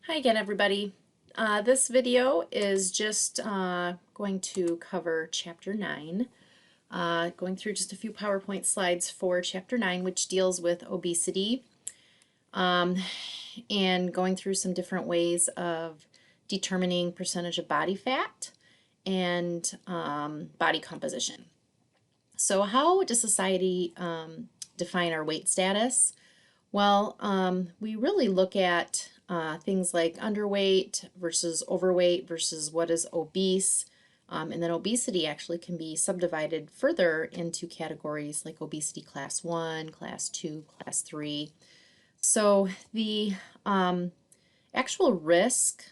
Hi again, everybody. This video is just going to cover Chapter 9, going through just a few PowerPoint slides for Chapter 9, which deals with obesity, and going through some different ways of determining percentage of body fat and body composition. So how does society define our weight status? Well, we really look at things like underweight versus overweight versus what is obese. And then obesity actually can be subdivided further into categories like obesity class 1, class 2, class 3. So the actual risk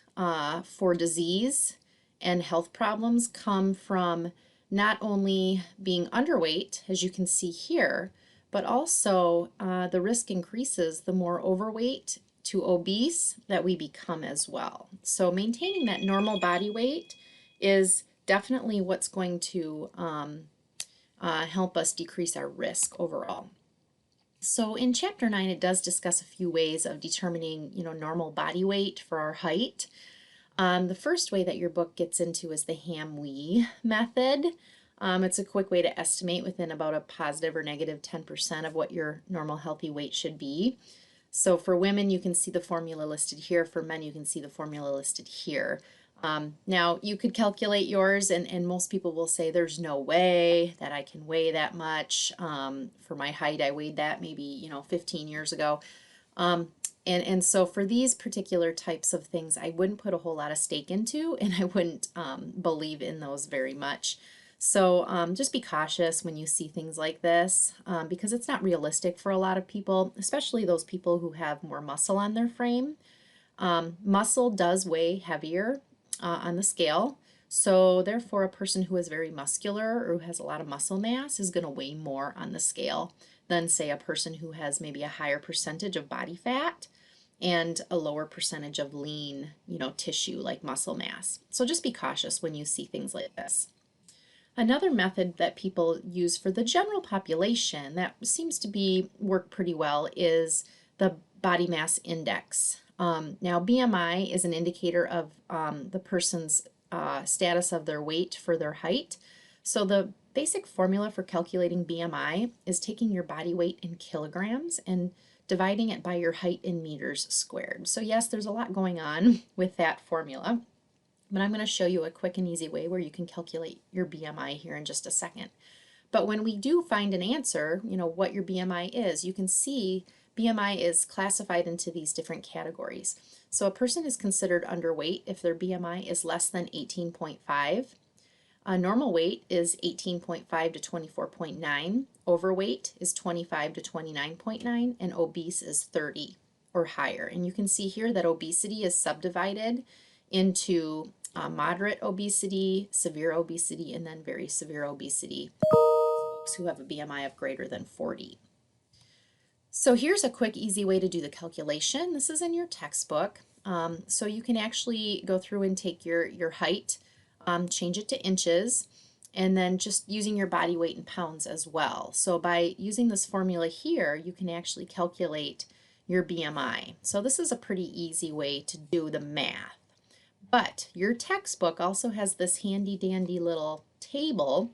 for disease and health problems come from not only being underweight, as you can see here, but also the risk increases the more overweight to obese that we become as well. So maintaining that normal body weight is definitely what's going to help us decrease our risk overall. So in Chapter 9, it does discuss a few ways of determining, normal body weight for our height. The first way that your book gets into is the Ham-Wee method. It's a quick way to estimate within about a positive or negative 10% of what your normal healthy weight should be. So for women, you can see the formula listed here. For men, you can see the formula listed here. Now, you could calculate yours, and most people will say there's no way that I can weigh that much. For my height, I weighed that maybe, 15 years ago. And so for these particular types of things, I wouldn't put a whole lot of stake into, and I wouldn't believe in those very much. So just be cautious when you see things like this because it's not realistic for a lot of people, especially those people who have more muscle on their frame. Muscle does weigh heavier on the scale. So therefore, a person who is very muscular or who has a lot of muscle mass is going to weigh more on the scale than, say, a person who has maybe a higher percentage of body fat and a lower percentage of lean, tissue like muscle mass. So just be cautious when you see things like this. Another method that people use for the general population that seems to work pretty well is the body mass index. Now, BMI is an indicator of the person's status of their weight for their height. So the basic formula for calculating BMI is taking your body weight in kilograms and dividing it by your height in meters squared. So yes, there's a lot going on with that formula, but I'm going to show you a quick and easy way where you can calculate your BMI here in just a second. But when we do find an answer, what your BMI is, you can see BMI is classified into these different categories. So a person is considered underweight if their BMI is less than 18.5. Normal weight is 18.5 to 24.9. Overweight is 25 to 29.9, and obese is 30 or higher. And you can see here that obesity is subdivided into moderate obesity, severe obesity, and then very severe obesity. Folks who have a BMI of greater than 40. So here's a quick, easy way to do the calculation. This is in your textbook. So you can actually go through and take your height, change it to inches, and then just using your body weight in pounds as well. So by using this formula here, you can actually calculate your BMI. So this is a pretty easy way to do the math. But your textbook also has this handy dandy little table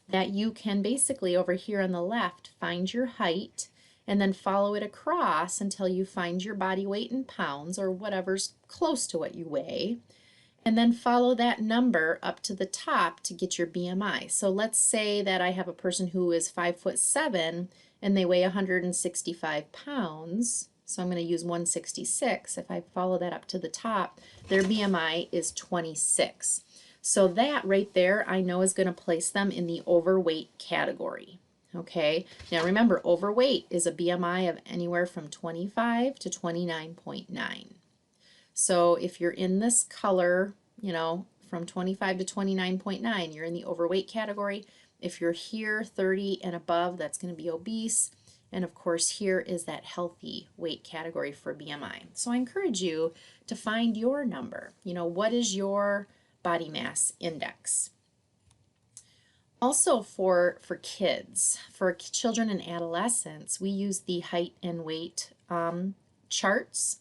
that you can basically over here on the left find your height and then follow it across until you find your body weight in pounds or whatever's close to what you weigh, and then follow that number up to the top to get your BMI. So let's say that I have a person who is 5'7" and they weigh 165 pounds. So I'm going to use 166. If I follow that up to the top, their BMI is 26. So that right there I know is going to place them in the overweight category. Okay, now remember, overweight is a BMI of anywhere from 25 to 29.9. So if you're in this color, from 25 to 29.9, you're in the overweight category. If you're here, 30 and above, that's going to be obese. And of course, here is that healthy weight category for BMI. So I encourage you to find your number. What is your body mass index? Also for kids, for children and adolescents, we use the height and weight charts.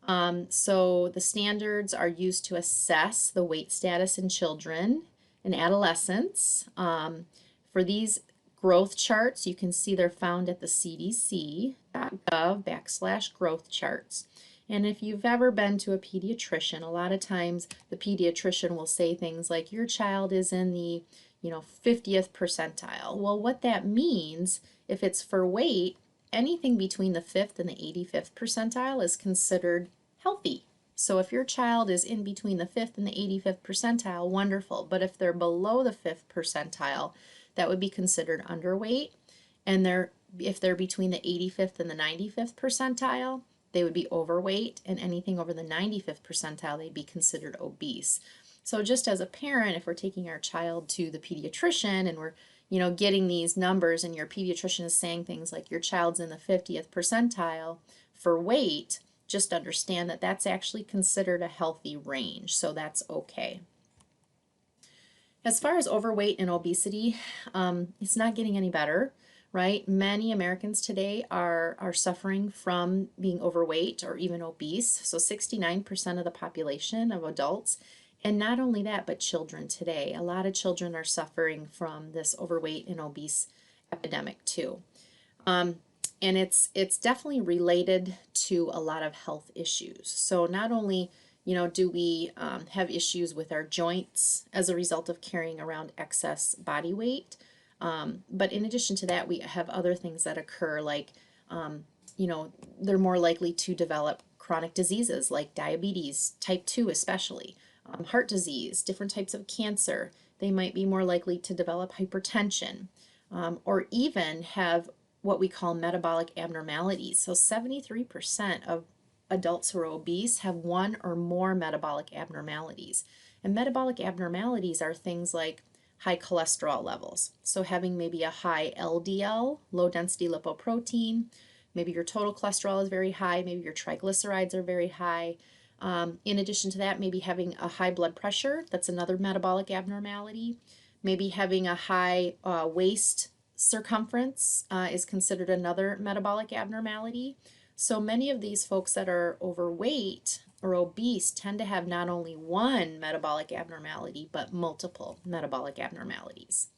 So the standards are used to assess the weight status in children and adolescents. For these growth charts, you can see they're found at the cdc.gov/growth charts. And if you've ever been to a pediatrician, a lot of times the pediatrician will say things like, your child is in the 50th percentile. Well, what that means, if it's for weight, anything between the 5th and the 85th percentile is considered healthy. So if your child is in between the 5th and the 85th percentile, wonderful. But if they're below the 5th percentile, that would be considered underweight. And if they're between the 85th and the 95th percentile, they would be overweight. And anything over the 95th percentile, they'd be considered obese. So just as a parent, if we're taking our child to the pediatrician and we're getting these numbers and your pediatrician is saying things like your child's in the 50th percentile for weight, just understand that that's actually considered a healthy range, so that's okay. As far as overweight and obesity, it's not getting any better, right? Many Americans today are suffering from being overweight or even obese, so 69% of the population of adults. And not only that, but children today. A lot of children are suffering from this overweight and obese epidemic too. And it's definitely related to a lot of health issues. So not only do we have issues with our joints as a result of carrying around excess body weight, but in addition to that, we have other things that occur like they're more likely to develop chronic diseases like diabetes, type 2 especially, heart disease, different types of cancer. They might be more likely to develop hypertension, or even have what we call metabolic abnormalities. So 73% of adults who are obese have one or more metabolic abnormalities. And metabolic abnormalities are things like high cholesterol levels. So having maybe a high LDL, low density lipoprotein, maybe your total cholesterol is very high, maybe your triglycerides are very high. In addition to that, maybe having a high blood pressure, that's another metabolic abnormality. Maybe having a high waist circumference is considered another metabolic abnormality. So many of these folks that are overweight or obese tend to have not only one metabolic abnormality, but multiple metabolic abnormalities.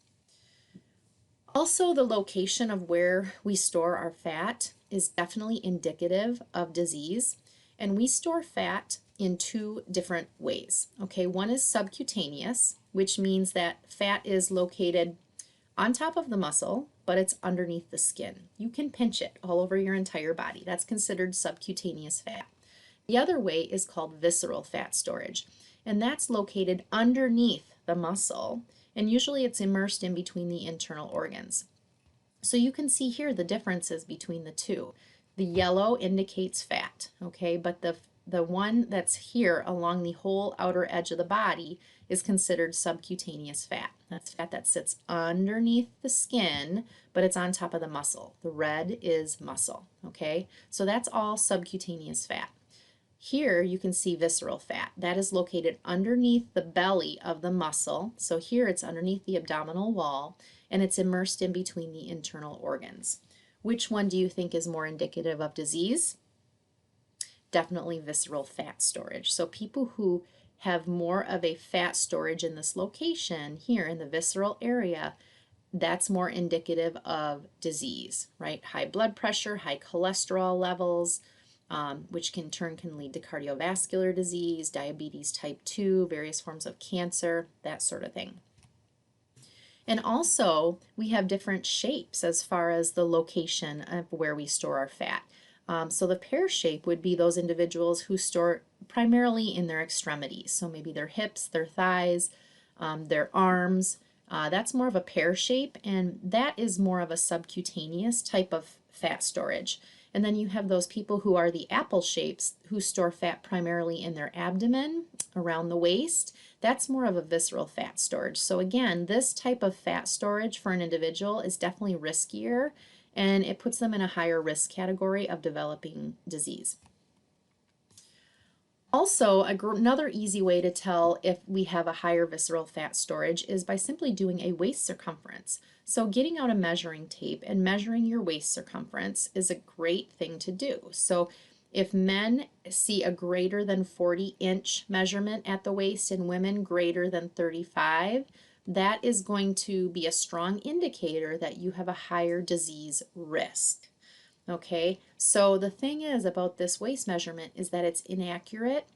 Also, the location of where we store our fat is definitely indicative of disease. And we store fat in two different ways. Okay, one is subcutaneous, which means that fat is located on top of the muscle, but it's underneath the skin. You can pinch it all over your entire body. That's considered subcutaneous fat. The other way is called visceral fat storage, and that's located underneath the muscle, and usually it's immersed in between the internal organs. So you can see here the differences between the two. The yellow indicates fat, okay, but the one that's here along the whole outer edge of the body is considered subcutaneous fat. That's fat that sits underneath the skin, but it's on top of the muscle. The red is muscle, okay? So that's all subcutaneous fat. Here you can see visceral fat. That is located underneath the belly of the muscle. So here it's underneath the abdominal wall, and it's immersed in between the internal organs. Which one do you think is more indicative of disease? Definitely visceral fat storage. So people who have more of a fat storage in this location here in the visceral area, that's more indicative of disease, right? High blood pressure, high cholesterol levels, which in turn can lead to cardiovascular disease, diabetes type 2, various forms of cancer, that sort of thing. And also, we have different shapes as far as the location of where we store our fat. So the pear shape would be those individuals who store primarily in their extremities. So maybe their hips, their thighs, their arms. That's more of a pear shape, and that is more of a subcutaneous type of fat storage. And then you have those people who are the apple shapes who store fat primarily in their abdomen, around the waist. That's more of a visceral fat storage. So again, this type of fat storage for an individual is definitely riskier, and it puts them in a higher risk category of developing disease. Also, another easy way to tell if we have a higher visceral fat storage is by simply doing a waist circumference. So getting out a measuring tape and measuring your waist circumference is a great thing to do. So If men see a greater than 40-inch measurement at the waist and women greater than 35, that is going to be a strong indicator that you have a higher disease risk. Okay, so the thing is about this waist measurement is that it's inaccurate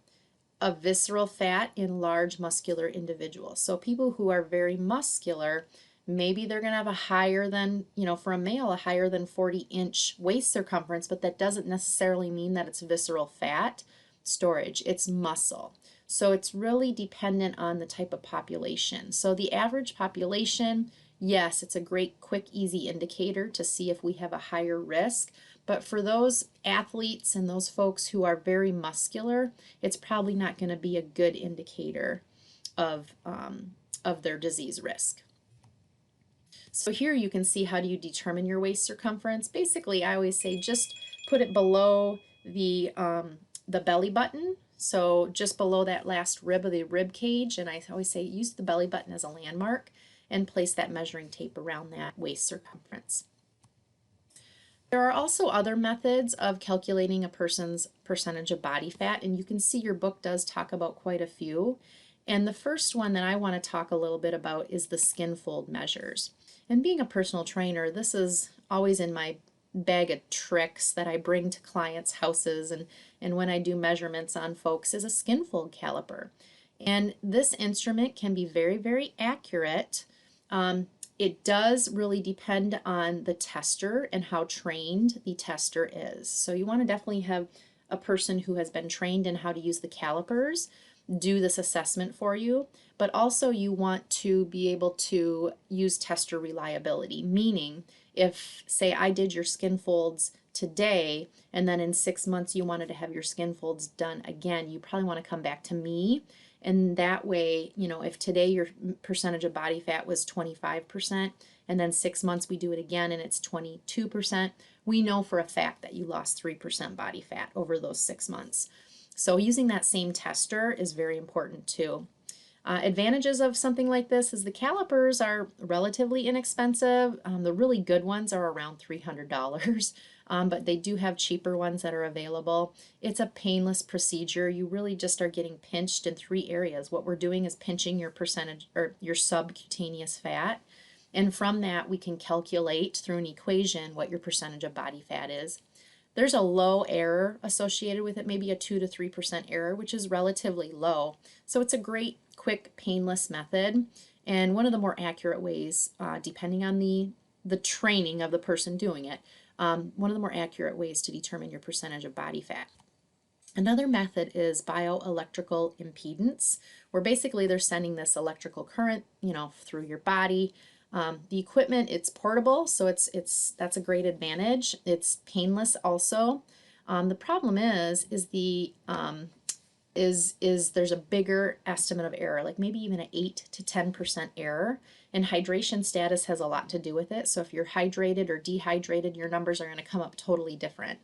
of visceral fat in large muscular individuals. So people who are very muscular, maybe they're going to have a higher than, for a male, a higher than 40-inch waist circumference, but that doesn't necessarily mean that it's visceral fat storage. It's muscle. So it's really dependent on the type of population. So the average population, yes, it's a great, quick, easy indicator to see if we have a higher risk. But for those athletes and those folks who are very muscular, it's probably not going to be a good indicator of their disease risk. So here you can see how do you determine your waist circumference. Basically, I always say just put it below the belly button. So just below that last rib of the rib cage, and I always say use the belly button as a landmark and place that measuring tape around that waist circumference. There are also other methods of calculating a person's percentage of body fat, and you can see your book does talk about quite a few. And the first one that I want to talk a little bit about is the skin fold measures. And being a personal trainer, this is always in my bag of tricks that I bring to clients' houses and when I do measurements on folks is a skin fold caliper. And this instrument can be very, very accurate. It does really depend on the tester and how trained the tester is. So you want to definitely have a person who has been trained in how to use the calipers do this assessment for you, but also you want to be able to use tester reliability, meaning if, say, I did your skin folds today and then in 6 months you wanted to have your skin folds done again, you probably want to come back to me. And that way, if today your percentage of body fat was 25%, and then 6 months we do it again and it's 22%, we know for a fact that you lost 3% body fat over those 6 months. So using that same tester is very important too. Advantages of something like this is the calipers are relatively inexpensive. The really good ones are around $300. But they do have cheaper ones that are available. It's a painless procedure. You really just are getting pinched in 3 areas. What we're doing is pinching your percentage or your subcutaneous fat, and from that we can calculate through an equation what your percentage of body fat is. There's a low error associated with it, maybe a 2 to 3% error, which is relatively low. So it's a great, quick, painless method, and one of the more accurate ways, depending on the training of the person doing it, one of the more accurate ways to determine your percentage of body fat. Another method is bioelectrical impedance, where basically they're sending this electrical current, through your body. The equipment, it's portable, so that's a great advantage. It's painless also. The problem is there's a bigger estimate of error, like maybe even an 8 to 10% error, and hydration status has a lot to do with it. So if you're hydrated or dehydrated, your numbers are going to come up totally different.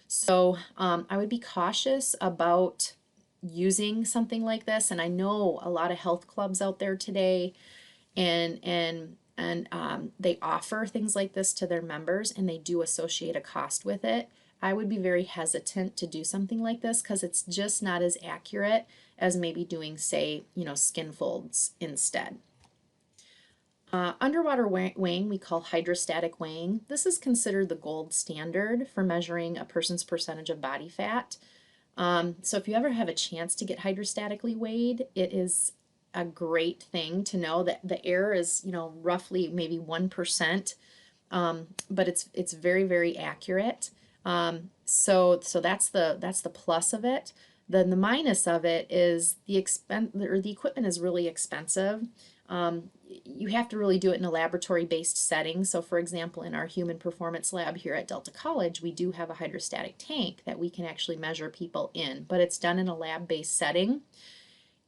So I would be cautious about using something like this, and I know a lot of health clubs out there today, and they offer things like this to their members, and they do associate a cost with it. I would be very hesitant to do something like this because it's just not as accurate as maybe doing, say, skin folds instead. Underwater weighing we call hydrostatic weighing. This is considered the gold standard for measuring a person's percentage of body fat. So if you ever have a chance to get hydrostatically weighed, it is a great thing to know that the error is, roughly maybe 1%, but it's very, very accurate. So that's the plus of it. Then the minus of it is the equipment is really expensive. You have to really do it in a laboratory-based setting. So for example, in our human performance lab here at Delta College, we do have a hydrostatic tank that we can actually measure people in, but it's done in a lab-based setting.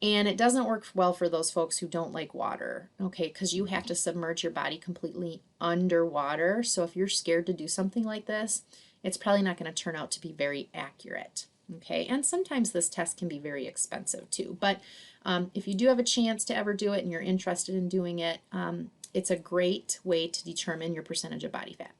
And it doesn't work well for those folks who don't like water, okay, because you have to submerge your body completely underwater. So if you're scared to do something like this, it's probably not going to turn out to be very accurate, okay? And sometimes this test can be very expensive too. But if you do have a chance to ever do it and you're interested in doing it, it's a great way to determine your percentage of body fat.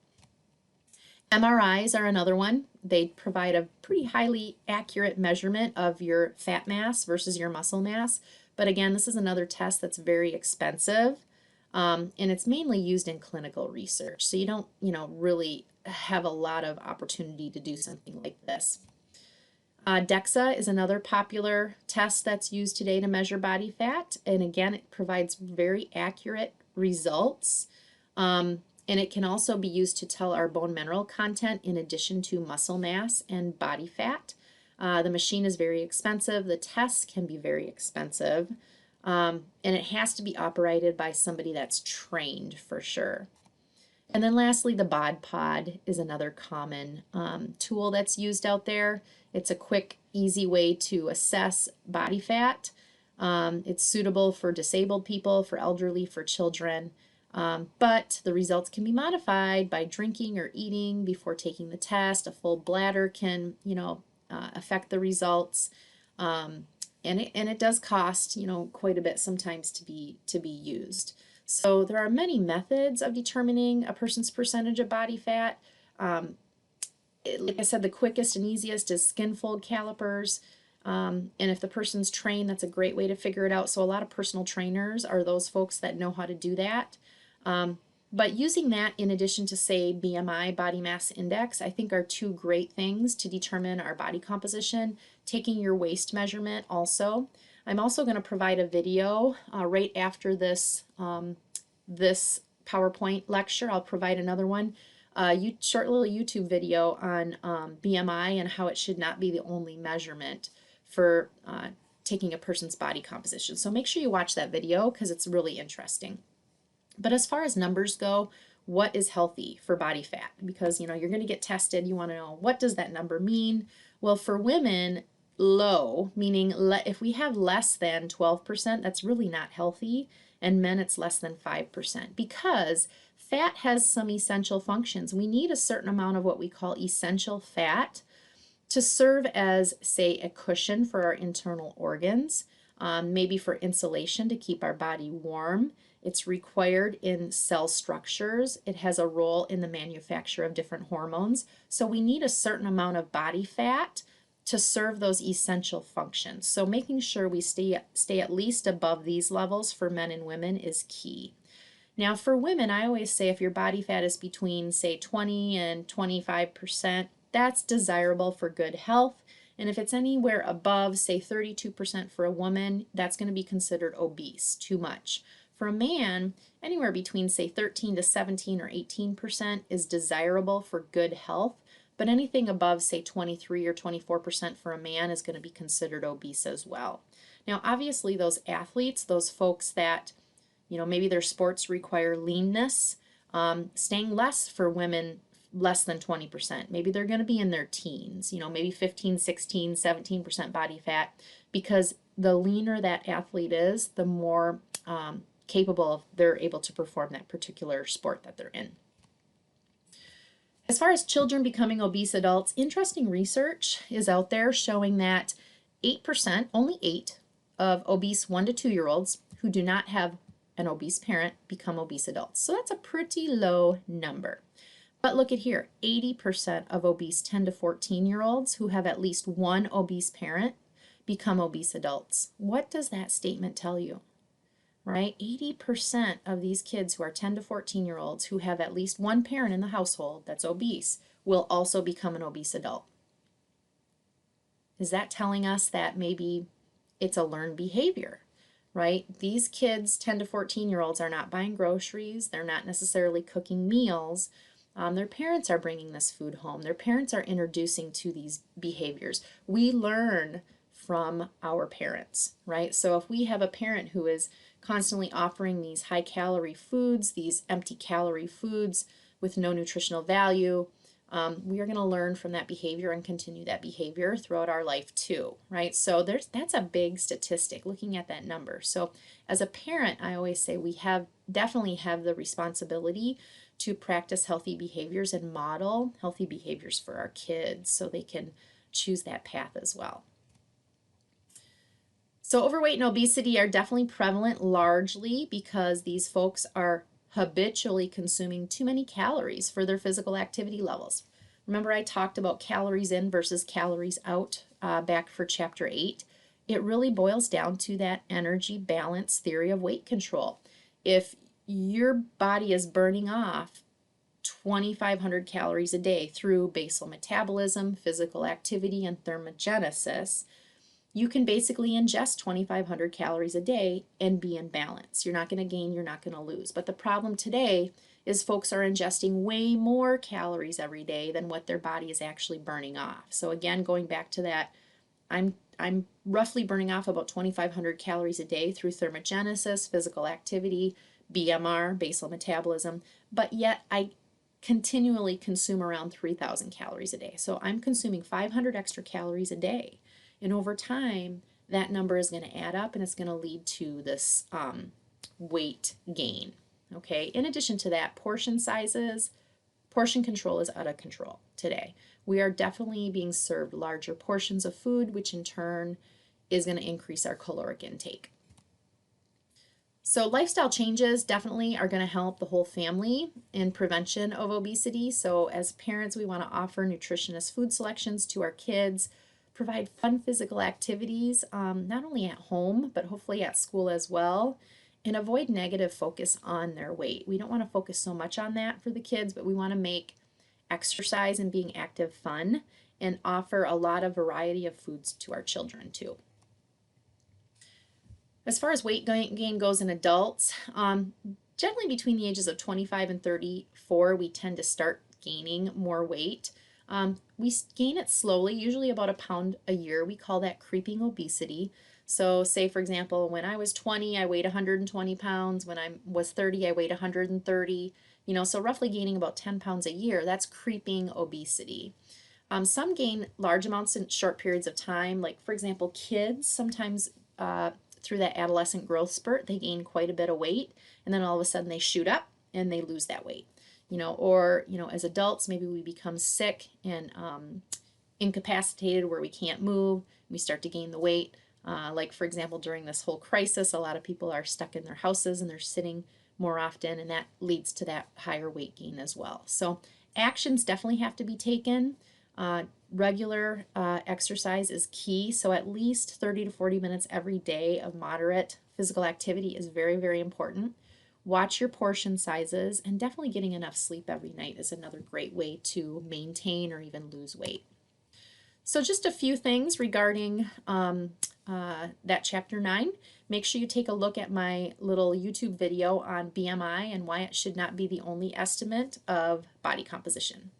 MRIs are another one. They provide a pretty highly accurate measurement of your fat mass versus your muscle mass. But again, this is another test that's very expensive, and it's mainly used in clinical research. So you don't, really have a lot of opportunity to do something like this. DEXA is another popular test that's used today to measure body fat. And again, it provides very accurate results. And it can also be used to tell our bone mineral content in addition to muscle mass and body fat. The machine is very expensive. The tests can be very expensive. And it has to be operated by somebody that's trained for sure. And then lastly, the bod pod is another common tool that's used out there. It's a quick, easy way to assess body fat. It's suitable for disabled people, for elderly, for children. But the results can be modified by drinking or eating before taking the test. A full bladder can, affect the results. And it does cost, quite a bit sometimes to be used. So there are many methods of determining a person's percentage of body fat. Like I said, the quickest and easiest is skin fold calipers. And if the person's trained, that's a great way to figure it out. So a lot of personal trainers are those folks that know how to do that. But using that in addition to, say, BMI, body mass index, I think are two great things to determine our body composition. Taking your waist measurement also. I'm also going to provide a video right after this, this PowerPoint lecture. I'll provide another one, short little YouTube video on BMI and how it should not be the only measurement for taking a person's body composition. So make sure you watch that video because it's really interesting. But as far as numbers go, what is healthy for body fat? Because you're going to get tested. You want to know, what does that number mean? Well, for women, low, meaning if we have less than 12%, that's really not healthy. And men, it's less than 5%, because fat has some essential functions. We need a certain amount of what we call essential fat to serve as, say, a cushion for our internal organs, maybe for insulation to keep our body warm. It's required in cell structures. It has a role in the manufacture of different hormones. So we need a certain amount of body fat to serve those essential functions. So making sure we stay at least above these levels for men and women is key. Now for women, I always say if your body fat is between, say, 20 and 25%, that's desirable for good health. And if it's anywhere above, say, 32% for a woman, that's going to be considered obese, too much. For a man, anywhere between, say, 13 to 17 or 18% is desirable for good health. But anything above, say, 23 or 24% for a man is going to be considered obese as well. Now, obviously, those athletes, those folks that, maybe their sports require leanness, staying less for women, less than 20%. Maybe they're going to be in their teens, maybe 15, 16, 17% body fat, because the leaner that athlete is, the more capable they're able to perform that particular sport that they're in. As far as children becoming obese adults, interesting research is out there showing that 8%, only 8, of obese 1 to 2-year-olds who do not have an obese parent become obese adults. So that's a pretty low number. But look at here, 80% of obese 10 to 14-year-olds who have at least one obese parent become obese adults. What does that statement tell you? Right? 80% of these kids who are 10 to 14-year-olds who have at least one parent in the household that's obese will also become an obese adult. Is that telling us that maybe it's a learned behavior, right? These kids, 10 to 14-year-olds, are not buying groceries. They're not necessarily cooking meals. Their parents are bringing this food home. Their parents are introducing to these behaviors. We learn from our parents, right? So if we have a parent who is constantly offering these high-calorie foods, these empty calorie foods with no nutritional value, we are going to learn from that behavior and continue that behavior throughout our life too, right? So that's a big statistic, looking at that number. So as a parent, I always say we definitely have the responsibility to practice healthy behaviors and model healthy behaviors for our kids so they can choose that path as well. So overweight and obesity are definitely prevalent largely because these folks are habitually consuming too many calories for their physical activity levels. Remember I talked about calories in versus calories out back for chapter 8. It really boils down to that energy balance theory of weight control. If your body is burning off 2,500 calories a day through basal metabolism, physical activity, and thermogenesis, you can basically ingest 2,500 calories a day and be in balance. You're not going to gain, you're not going to lose. But the problem today is folks are ingesting way more calories every day than what their body is actually burning off. So again, going back to that, I'm roughly burning off about 2,500 calories a day through thermogenesis, physical activity, BMR, basal metabolism, but yet I continually consume around 3,000 calories a day. So I'm consuming 500 extra calories a day. And over time, that number is going to add up and it's going to lead to this weight gain. Okay, in addition to that, portion sizes, portion control is out of control today. We are definitely being served larger portions of food, which in turn is going to increase our caloric intake. So lifestyle changes definitely are going to help the whole family in prevention of obesity. So as parents, we want to offer nutritious food selections to our kids, provide fun physical activities, not only at home, but hopefully at school as well, and avoid negative focus on their weight. We don't want to focus so much on that for the kids, but we want to make exercise and being active fun and offer a lot of variety of foods to our children too. As far as weight gain goes in adults, generally between the ages of 25 and 34, we tend to start gaining more weight. We gain it slowly, usually about a pound a year. We call that creeping obesity. So say, for example, when I was 20, I weighed 120 pounds. When I was 30, I weighed 130. So roughly gaining about 10 pounds a year. That's creeping obesity. Some gain large amounts in short periods of time. Like, for example, kids sometimes through that adolescent growth spurt, they gain quite a bit of weight, and then all of a sudden they shoot up and they lose that weight. Or as adults, maybe we become sick and incapacitated where we can't move. We start to gain the weight. Like, for example, during this whole crisis, a lot of people are stuck in their houses and they're sitting more often, and that leads to that higher weight gain as well. So actions definitely have to be taken. Regular exercise is key, so at least 30 to 40 minutes every day of moderate physical activity is very, very important. Watch your portion sizes, and definitely getting enough sleep every night is another great way to maintain or even lose weight. So just a few things regarding that chapter 9. Make sure you take a look at my little YouTube video on BMI and why it should not be the only estimate of body composition.